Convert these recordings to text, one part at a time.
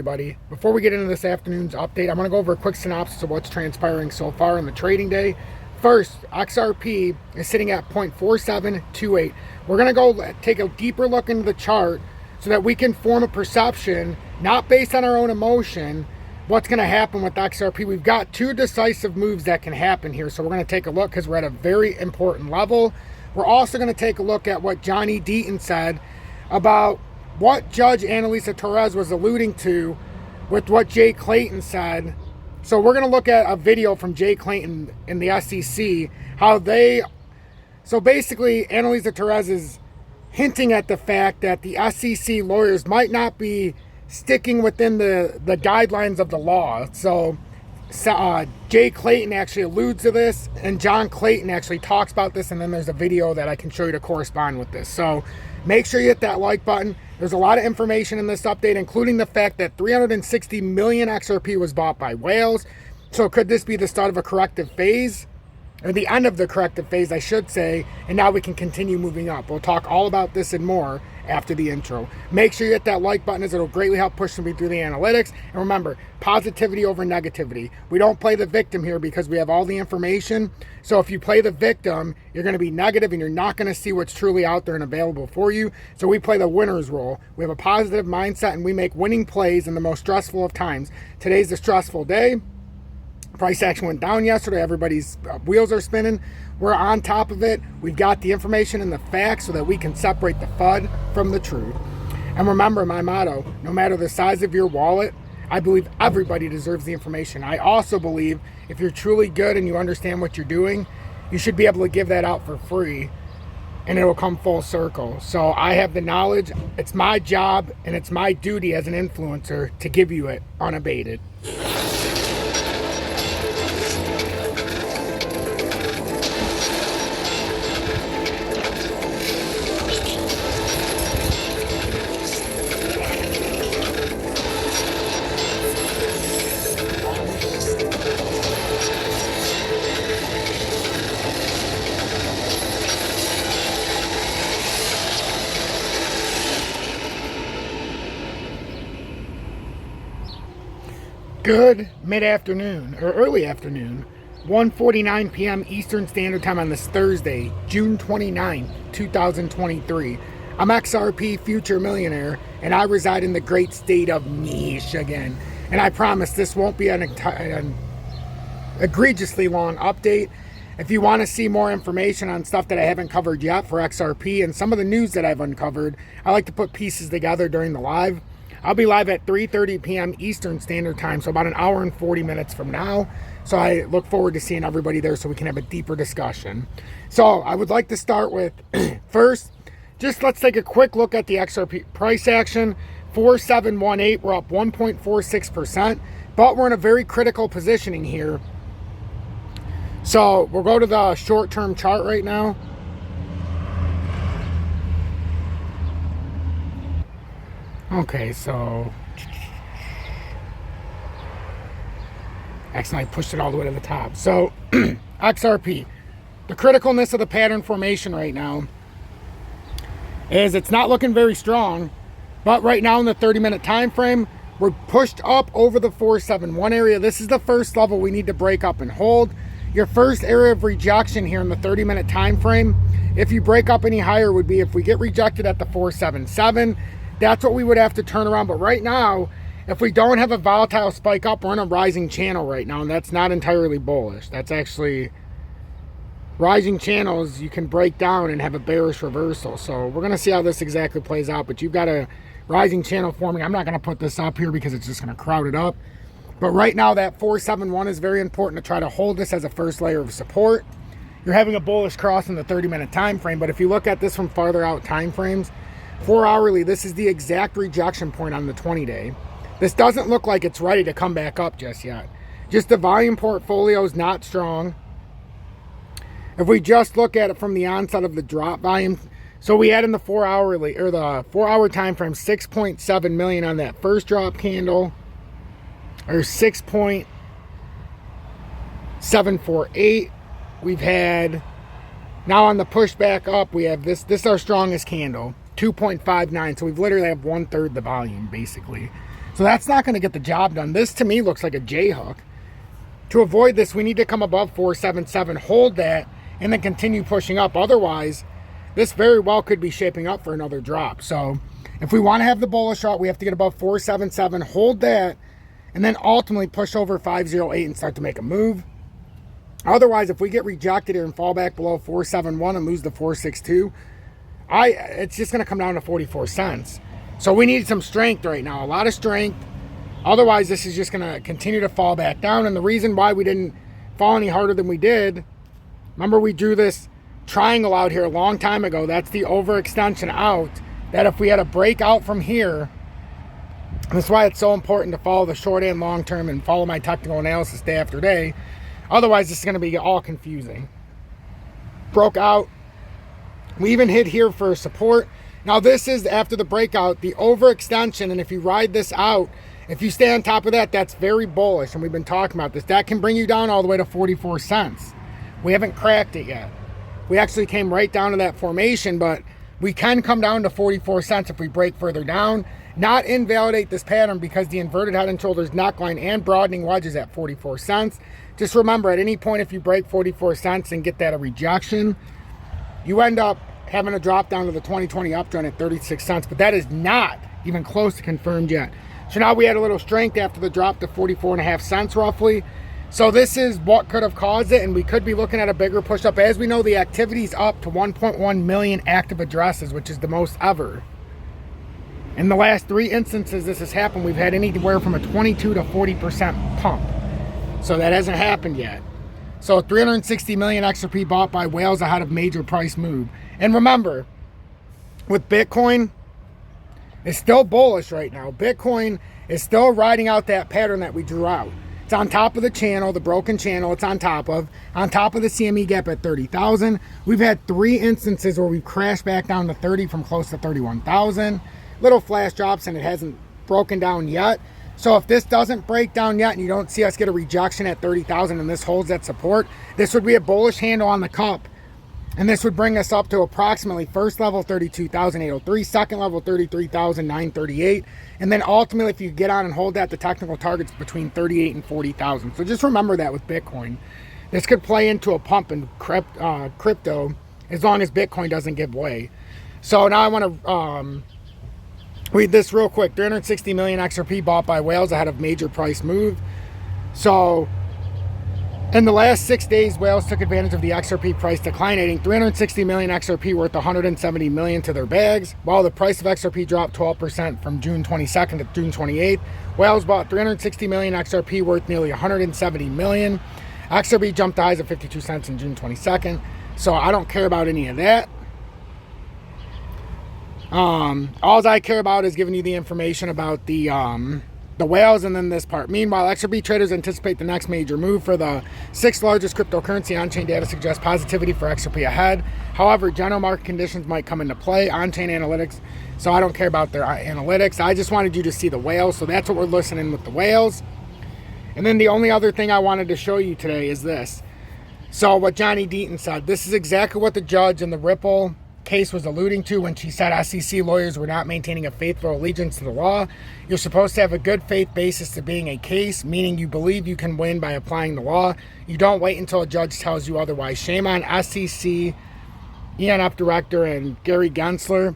Everybody, before we get into this afternoon's update, I'm going to go over a quick synopsis of what's transpiring so far in the trading day. First, XRP is sitting at 0.4728. We're going to go take a deeper look into the chart so that we can form a perception, not based on our own emotion, what's going to happen with XRP. We've got two decisive moves that can happen here, so we're going to take a look because we're at a very important level. We're also going to take a look at what Johnny Deaton said about what Judge Annalisa Torres was alluding to with what Jay Clayton said. So we're going to look at a video from Jay Clayton in the SEC, so basically Annalisa Torres is hinting at the fact that the SEC lawyers might not be sticking within the guidelines of the law. So Jay Clayton actually alludes to this, and John Clayton actually talks about this, and then there's a video that I can show you to correspond with this. So make sure you hit that like button. There's a lot of information in this update, including the fact that 360 million XRP was bought by whales. So could this be the start of a corrective phase? Or the end of the corrective phase, I should say, and now we can continue moving up. We'll talk all about this and more after the intro. Make sure you hit that like button, as it'll greatly help push me through the analytics. And remember, positivity over negativity. We don't play the victim here because we have all the information. So if you play the victim, you're going to be negative and you're not going to see what's truly out there and available for you. So we play the winner's role. We have a positive mindset and we make winning plays in the most stressful of times. Today's a stressful day. Price action went down yesterday. Everybody's wheels are spinning. We're on top of it. We've got the information and the facts so that we can separate the FUD from the truth. And remember my motto, no matter the size of your wallet, I believe everybody deserves the information. I also believe if you're truly good and you understand what you're doing, you should be able to give that out for free and it'll come full circle. So I have the knowledge. It's my job and it's my duty as an influencer to give you it unabated. Good mid-afternoon, or early afternoon, 1:49 p.m. Eastern Standard Time on this Thursday, June 29th, 2023. I'm XRP Future Millionaire, and I reside in the great state of Michigan. And I promise this won't be an egregiously long update. If you want to see more information on stuff that I haven't covered yet for XRP and some of the news that I've uncovered, I like to put pieces together during the live. I'll be live at 3:30 p.m. Eastern Standard Time, so about an hour and 40 minutes from now. So I look forward to seeing everybody there so we can have a deeper discussion. So I would like to start with, first, just let's take a quick look at the XRP price action. 4718, we're up 1.46%, but we're in a very critical positioning here. So we'll go to the short-term chart right now. Okay, so actually I pushed it all the way to the top. So XRP, the criticalness of the pattern formation right now is it's not looking very strong, but right now in the 30-minute time frame, we're pushed up over the 471 area. This is the first level we need to break up and hold. Your first area of rejection here in the 30-minute time frame, if you break up any higher, would be if we get rejected at the 477. That's what we would have to turn around. But right now, if we don't have a volatile spike up, we're in a rising channel right now, and that's not entirely bullish. That's actually rising channels you can break down and have a bearish reversal. So we're going to see how this exactly plays out, but you've got a rising channel forming. I'm not going to put this up here because it's just going to crowd it up. But right now, that 471 is very important to try to hold this as a first layer of support. You're having a bullish cross in the 30-minute time frame, but if you look at this from farther out time frames, 4 hourly, this is the exact rejection point on the 20-day. This doesn't look like it's ready to come back up just yet. Just the volume portfolio is not strong. If we just look at it from the onset of the drop volume, so we had in the 4 hourly, or the 4 hour time frame, 6.7 million on that first drop candle, or 6.748. We've had, now on the push back up, we have this is our strongest candle, 2.59. So we've literally have 1/3 the volume, basically. So that's not going to get the job done. This to me looks like a J hook. To avoid this, we need to come above 477, hold that, and then continue pushing up. Otherwise, this very well could be shaping up for another drop. So if we want to have the bullish route, we have to get above 477, hold that, and then ultimately push over 508 and start to make a move. Otherwise, if we get rejected here and fall back below 471 and lose the 462, it's just going to come down to 44 cents. So we need some strength right now, a lot of strength. Otherwise, this is just going to continue to fall back down. And the reason why we didn't fall any harder than we did, remember we drew this triangle out here a long time ago. That's the overextension out, that if we had a breakout from here, that's why it's so important to follow the short and long term and follow my technical analysis day after day. Otherwise, this is going to be all confusing. Broke out. We even hit here for support. Now, this is after the breakout, the overextension. And if you ride this out, if you stay on top of that, that's very bullish. And we've been talking about this. That can bring you down all the way to 44 cents. We haven't cracked it yet. We actually came right down to that formation, but we can come down to 44 cents if we break further down. Not invalidate this pattern because the inverted head and shoulders neckline and broadening wedge is at 44 cents. Just remember, at any point, if you break 44 cents and get that a rejection, you end up having a drop down to the 2020 uptrend at 36 cents. But that is not even close to confirmed yet. So now we had a little strength after the drop to 44.5 cents roughly. So this is what could have caused it, and we could be looking at a bigger push up. As we know, the activity's up to 1.1 million active addresses, which is the most ever. In the last 3 instances this has happened, we've had anywhere from a 22 to 40% pump. So that hasn't happened yet. So 360 million XRP bought by whales ahead of major price move. And remember, with Bitcoin, it's still bullish right now. Bitcoin is still riding out that pattern that we drew out. It's on top of the channel, the broken channel it's on top of the CME gap at 30,000. We've had 3 instances where we've crashed back down to 30 from close to 31,000. Little flash drops and it hasn't broken down yet. So if this doesn't break down yet and you don't see us get a rejection at 30,000 and this holds that support, this would be a bullish handle on the cup. And this would bring us up to approximately first level 32,803, second level 33,938. And then ultimately, if you get on and hold that, the technical target's between 38 and 40,000. So just remember that with Bitcoin. This could play into a pump in crypto as long as Bitcoin doesn't give way. So now I want to read this real quick. 360 million XRP bought by whales ahead of major price move. So in the last 6 days, whales took advantage of the XRP price decline, adding 360 million XRP worth 170 million to their bags. While the price of XRP dropped 12% from June 22nd to June 28th, whales bought 360 million XRP worth nearly 170 million. XRP jumped to highs of 52 cents on June 22nd. So I don't care about any of that. All I care about is giving you the information about the whales and then this part. Meanwhile, XRP traders anticipate the next major move for the 6th largest cryptocurrency. On-chain data suggests positivity for XRP ahead. However, general market conditions might come into play. On-chain analytics, so I don't care about their analytics. I just wanted you to see the whales, so that's what we're listening with the whales. And then the only other thing I wanted to show you today is this. So what Johnny Deaton said, this is exactly what the judge in the Ripple case was alluding to when she said SEC lawyers were not maintaining a faithful allegiance to the law. You're supposed to have a good faith basis to being a case, meaning you believe you can win by applying the law. You don't wait until a judge tells you otherwise. Shame on SEC, ENF director, and Gary Gensler.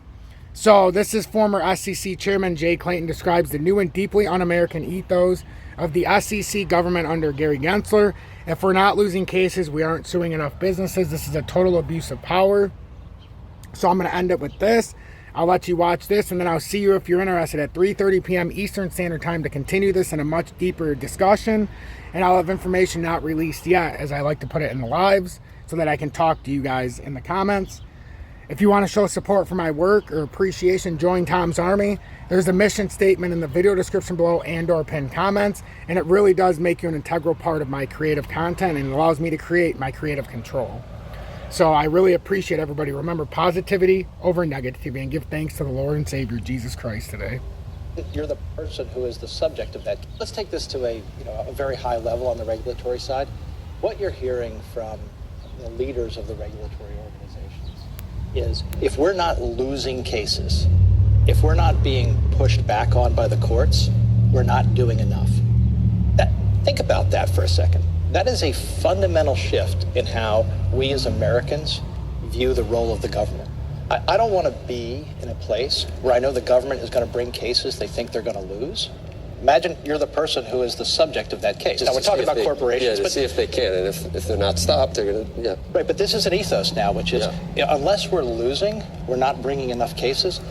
So this is former SEC chairman Jay Clayton describes the new and deeply un-American ethos of the SEC government under Gary Gensler. If we're not losing cases, we aren't suing enough businesses. This is a total abuse of power. So I'm going to end it with this. I'll let you watch this, and then I'll see you if you're interested at 3:30 p.m. Eastern Standard Time to continue this in a much deeper discussion. And I'll have information not released yet, as I like to put it in the lives, so that I can talk to you guys in the comments. If you want to show support for my work or appreciation, join Tom's Army. There's a mission statement in the video description below and/or pinned comments, and it really does make you an integral part of my creative content and allows me to create my creative control. So I really appreciate everybody. Remember, positivity over negativity, and give thanks to the Lord and Savior, Jesus Christ, today. You're the person who is the subject of that. Let's take this to a very high level on the regulatory side. What you're hearing from the leaders of the regulatory organizations is, if we're not losing cases, if we're not being pushed back on by the courts, we're not doing enough. Think about that for a second. That is a fundamental shift in how we as Americans view the role of the government. I don't want to be in a place where I know the government is going to bring cases they think they're going to lose. Imagine you're the person who is the subject of that case. Now, we're talking about corporations. Yeah, to see if they can, and if they're not stopped, they're going to, yeah. Right, but this is an ethos now, which is, unless we're losing, we're not bringing enough cases.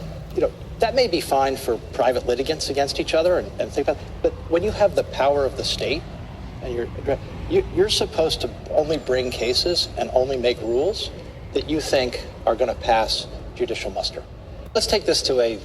That may be fine for private litigants against each other and think about, but when you have the power of the state, and you're supposed to only bring cases and only make rules that you think are going to pass judicial muster. Let's take this to a